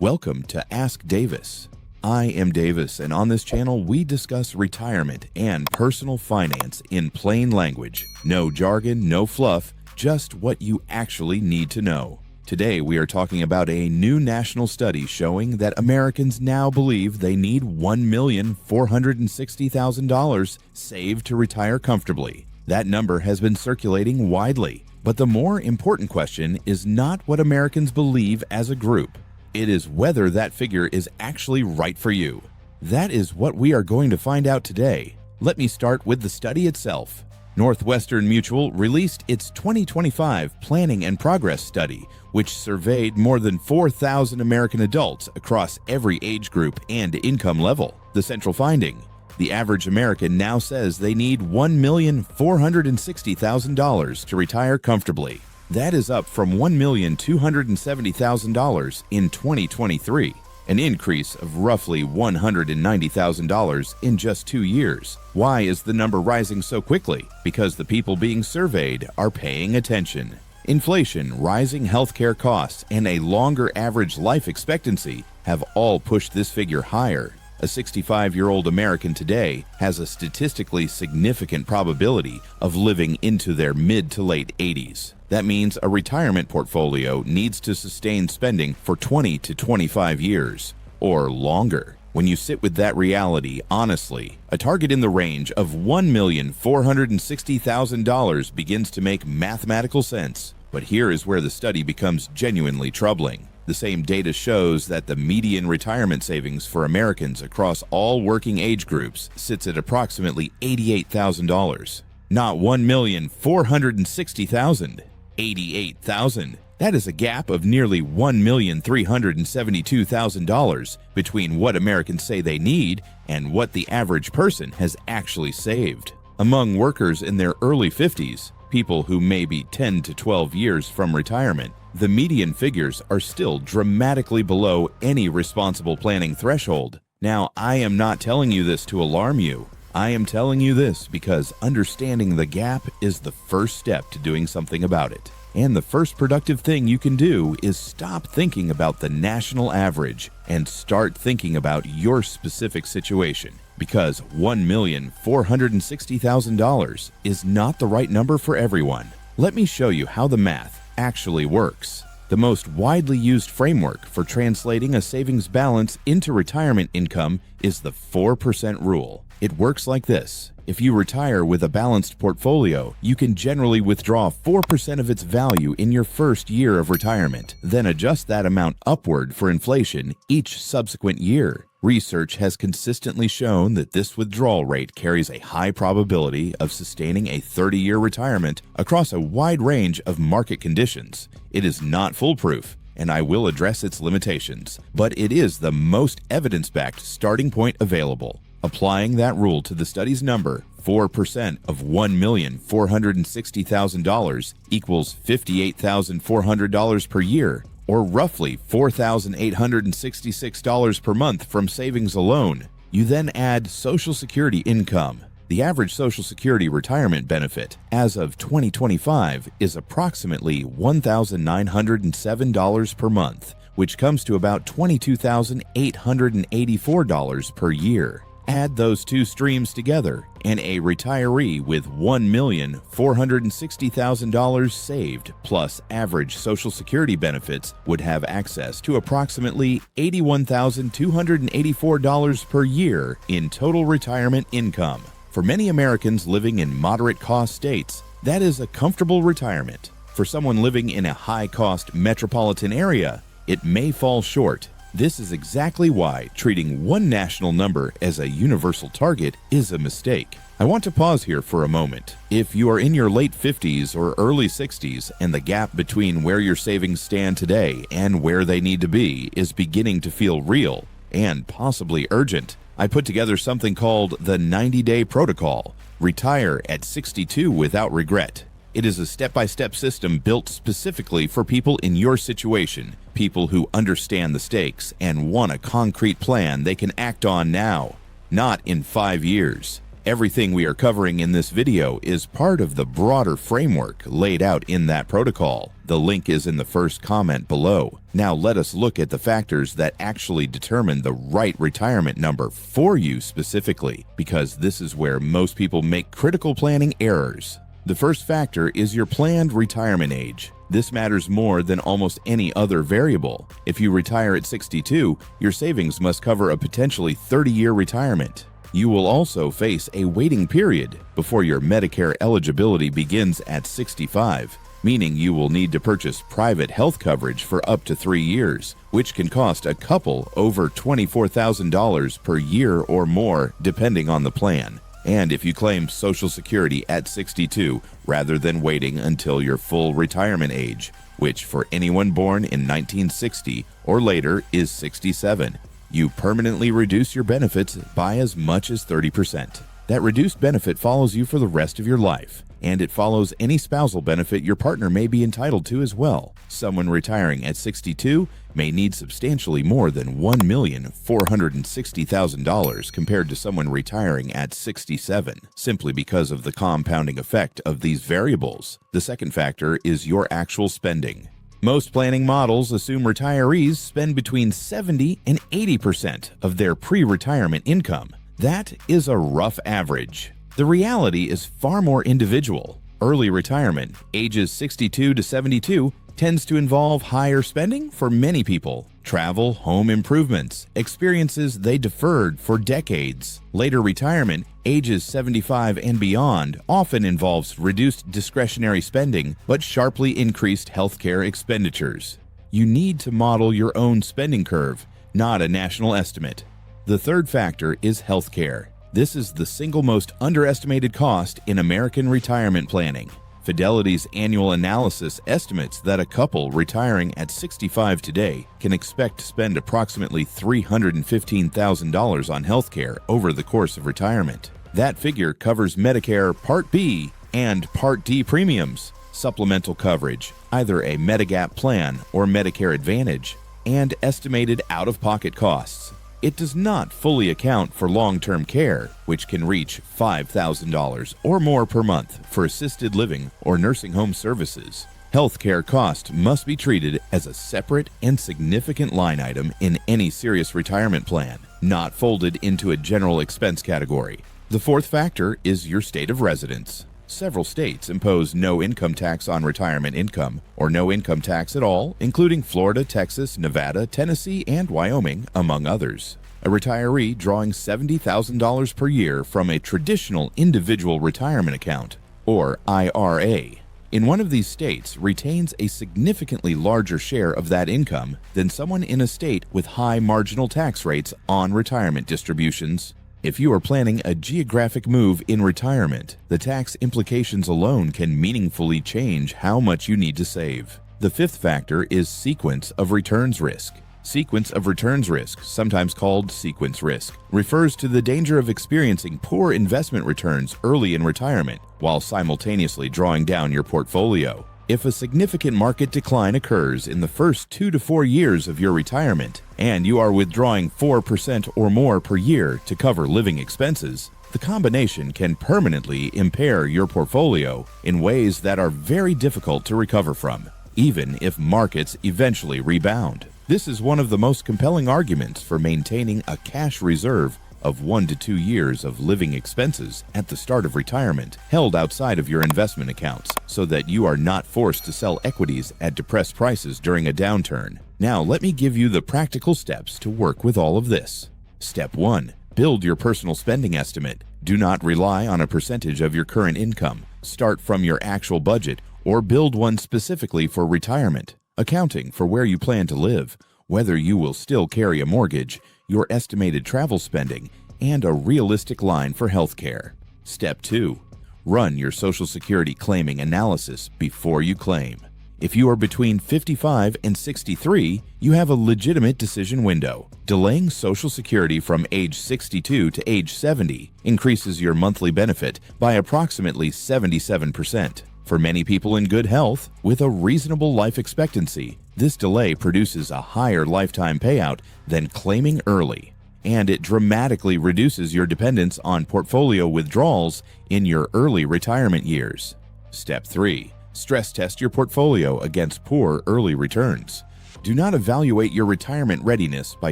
Welcome to Ask Davis. I am Davis, and on this channel we discuss retirement and personal finance in plain language. No jargon, no fluff, just what you actually need to know. Today we are talking about a new national study showing that Americans now believe they need $1,460,000 saved to retire comfortably. That number has been circulating widely, but the more important question is not what Americans believe as a group. It is whether that figure is actually right for you. That is what we are going to find out today. Let me start with the study itself. Northwestern Mutual released its 2025 Planning and Progress Study, which surveyed more than 4,000 American adults across every age group and income level. The central finding: the average American now says they need $1,460,000 to retire comfortably. That is up from $1,270,000 in 2023, an increase of roughly $190,000 in just 2 years. Why is the number rising so quickly? Because the people being surveyed are paying attention. Inflation, rising healthcare costs, and a longer average life expectancy have all pushed this figure higher. A 65-year-old American today has a statistically significant probability of living into their mid to late 80s. That means a retirement portfolio needs to sustain spending for 20 to 25 years or longer. When you sit with that reality honestly, a target in the range of $1,460,000 begins to make mathematical sense. But here is where the study becomes genuinely troubling. The same data shows that the median retirement savings for Americans across all working age groups sits at approximately $88,000. Not $1,460,000. $88,000. That is a gap of nearly $1,372,000 between what Americans say they need and what the average person has actually saved. Among workers in their early 50s, people who may be 10 to 12 years from retirement, the median figures are still dramatically below any responsible planning threshold. Now, I am not telling you this to alarm you. I am telling you this because understanding the gap is the first step to doing something about it. And the first productive thing you can do is stop thinking about the national average and start thinking about your specific situation. Because $1,460,000 is not the right number for everyone. Let me show you how the math actually works. The most widely used framework for translating a savings balance into retirement income is the 4% rule. It works like this. If you retire with a balanced portfolio, you can generally withdraw 4% of its value in your first year of retirement, then adjust that amount upward for inflation each subsequent year. Research has consistently shown that this withdrawal rate carries a high probability of sustaining a 30-year retirement across a wide range of market conditions. It is not foolproof, and I will address its limitations, but it is the most evidence-backed starting point available. Applying that rule to the study's number, 4% of $1,460,000 equals $58,400 per year, or roughly $4,866 per month from savings alone. You then add Social Security income. The average Social Security retirement benefit as of 2025 is approximately $1,907 per month, which comes to about $22,884 per year. Add those two streams together, and a retiree with $1,460,000 saved plus average Social Security benefits would have access to approximately $81,284 per year in total retirement income. For many Americans living in moderate-cost states, that is a comfortable retirement. For someone living in a high-cost metropolitan area, it may fall short. This is exactly why treating one national number as a universal target is a mistake. I want to pause here for a moment. If you are in your late 50s or early 60s and the gap between where your savings stand today and where they need to be is beginning to feel real and possibly urgent, I put together something called the 90-Day Protocol, Retire at 62 Without Regret. It is a step-by-step system built specifically for people in your situation, people who understand the stakes and want a concrete plan they can act on now, not in 5 years. Everything we are covering in this video is part of the broader framework laid out in that protocol. The link is in the first comment below. Now let us look at the factors that actually determine the right retirement number for you specifically, because this is where most people make critical planning errors. The first factor is your planned retirement age. This matters more than almost any other variable. If you retire at 62, your savings must cover a potentially 30-year retirement. You will also face a waiting period before your Medicare eligibility begins at 65, meaning you will need to purchase private health coverage for up to 3 years, which can cost a couple over $24,000 per year or more, depending on the plan. And if you claim Social Security at 62 rather than waiting until your full retirement age, which for anyone born in 1960 or later is 67, you permanently reduce your benefits by as much as 30%. That reduced benefit follows you for the rest of your life, and it follows any spousal benefit your partner may be entitled to as well. Someone retiring at 62 may need substantially more than $1,460,000 compared to someone retiring at 67, simply because of the compounding effect of these variables. The second factor is your actual spending. Most planning models assume retirees spend between 70 and 80% of their pre-retirement income. That is a rough average. The reality is far more individual. Early retirement, ages 62 to 72, tends to involve higher spending for many people. Travel, home improvements, experiences they deferred for decades. Later retirement, ages 75 and beyond, often involves reduced discretionary spending but sharply increased healthcare expenditures. You need to model your own spending curve, not a national estimate. The third factor is healthcare. This is the single most underestimated cost in American retirement planning. Fidelity's annual analysis estimates that a couple retiring at 65 today can expect to spend approximately $315,000 on healthcare over the course of retirement. That figure covers Medicare Part B and Part D premiums, supplemental coverage, either a Medigap plan or Medicare Advantage, and estimated out-of-pocket costs. It does not fully account for long-term care, which can reach $5,000 or more per month for assisted living or nursing home services. Healthcare cost must be treated as a separate and significant line item in any serious retirement plan, not folded into a general expense category. The fourth factor is your state of residence. Several states impose no income tax on retirement income, or no income tax at all, including Florida, Texas, Nevada, Tennessee, and Wyoming, among others. A retiree drawing $70,000 per year from a traditional individual retirement account, or IRA, in one of these states retains a significantly larger share of that income than someone in a state with high marginal tax rates on retirement distributions. If you are planning a geographic move in retirement, the tax implications alone can meaningfully change how much you need to save. The fifth factor is sequence of returns risk. Sequence of returns risk, sometimes called sequence risk, refers to the danger of experiencing poor investment returns early in retirement while simultaneously drawing down your portfolio. If a significant market decline occurs in the first 2 to 4 years of your retirement, and you are withdrawing 4% or more per year to cover living expenses, the combination can permanently impair your portfolio in ways that are very difficult to recover from, even if markets eventually rebound. This is one of the most compelling arguments for maintaining a cash reserve of 1 to 2 years of living expenses at the start of retirement, held outside of your investment accounts, so that you are not forced to sell equities at depressed prices during a downturn. Now, let me give you the practical steps to work with all of this. Step 1. Build your personal spending estimate. Do not rely on a percentage of your current income. Start from your actual budget, or build one specifically for retirement, accounting for where you plan to live, whether you will still carry a mortgage, your estimated travel spending, and a realistic line for health care. Step 2. Run your Social Security claiming analysis before you claim. If you are between 55 and 63, you have a legitimate decision window. Delaying Social Security from age 62 to age 70 increases your monthly benefit by approximately 77%. For many people in good health, with a reasonable life expectancy, this delay produces a higher lifetime payout than claiming early. and it dramatically reduces your dependence on portfolio withdrawals in your early retirement years. Step 3. Stress test your portfolio against poor early returns. Do not evaluate your retirement readiness by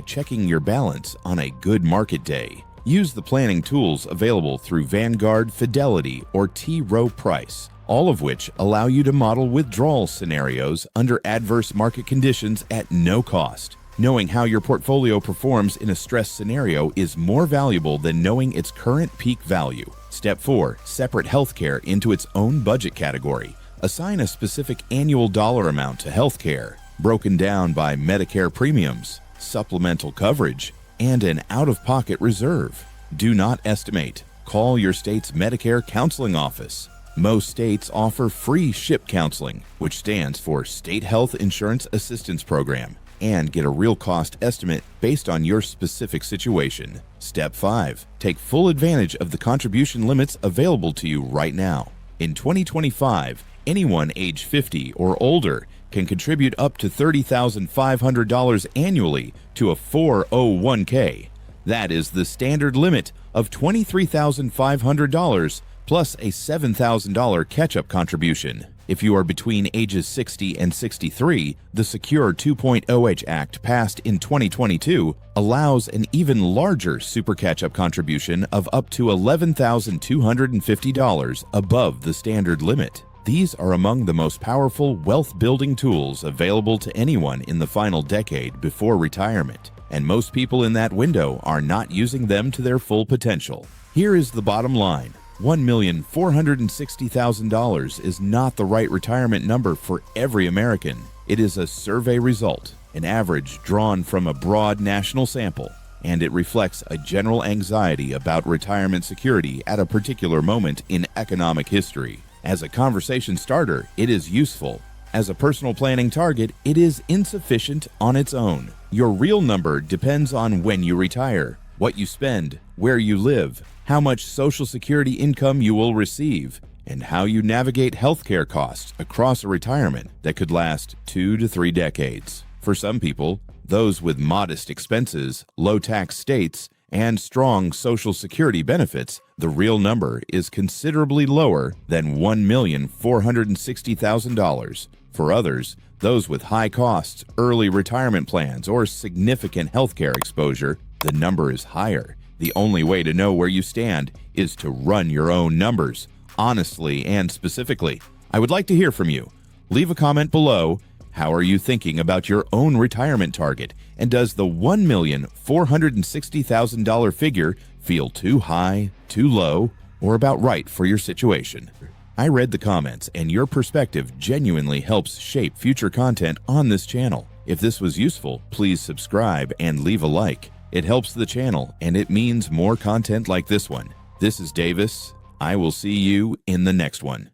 checking your balance on a good market day. Use the planning tools available through Vanguard, Fidelity, or T. Rowe Price, all of which allow you to model withdrawal scenarios under adverse market conditions at no cost. Knowing how your portfolio performs in a stress scenario is more valuable than knowing its current peak value. Step 4. Separate healthcare into its own budget category. Assign a specific annual dollar amount to healthcare, broken down by Medicare premiums, supplemental coverage, and an out-of-pocket reserve. Do not estimate. Call your state's Medicare counseling office. Most states offer free SHIP counseling, which stands for State Health Insurance Assistance Program, and get a real cost estimate based on your specific situation. Step 5. Take full advantage of the contribution limits available to you right now. In 2025, anyone age 50 or older can contribute up to $30,500 annually to a 401k. That is the standard limit of $23,500 plus a $7,000 catch-up contribution. If you are between ages 60 and 63, the Secure 2.0H Act passed in 2022 allows an even larger super catch-up contribution of up to $11,250 above the standard limit. These are among the most powerful wealth-building tools available to anyone in the final decade before retirement, and most people in that window are not using them to their full potential. Here is the bottom line. $1,460,000 is not the right retirement number for every American. It is a survey result, an average drawn from a broad national sample, and it reflects a general anxiety about retirement security at a particular moment in economic history. As a conversation starter, it is useful. As a personal planning target, it is insufficient on its own. Your real number depends on when you retire, what you spend, where you live, how much Social Security income you will receive, and how you navigate healthcare costs across a retirement that could last 2 to 3 decades. For some people, those with modest expenses, low tax states, and strong Social Security benefits, the real number is considerably lower than $1,460,000. For others, those with high costs, early retirement plans, or significant healthcare exposure, the number is higher. The only way to know where you stand is to run your own numbers, honestly and specifically. I would like to hear from you. Leave a comment below. How are you thinking about your own retirement target? And does the $1,460,000 figure feel too high, too low, or about right for your situation? I read the comments, and your perspective genuinely helps shape future content on this channel. If this was useful, please subscribe and leave a like. It helps the channel, and it means more content like this one. This is Davis. I will see you in the next one.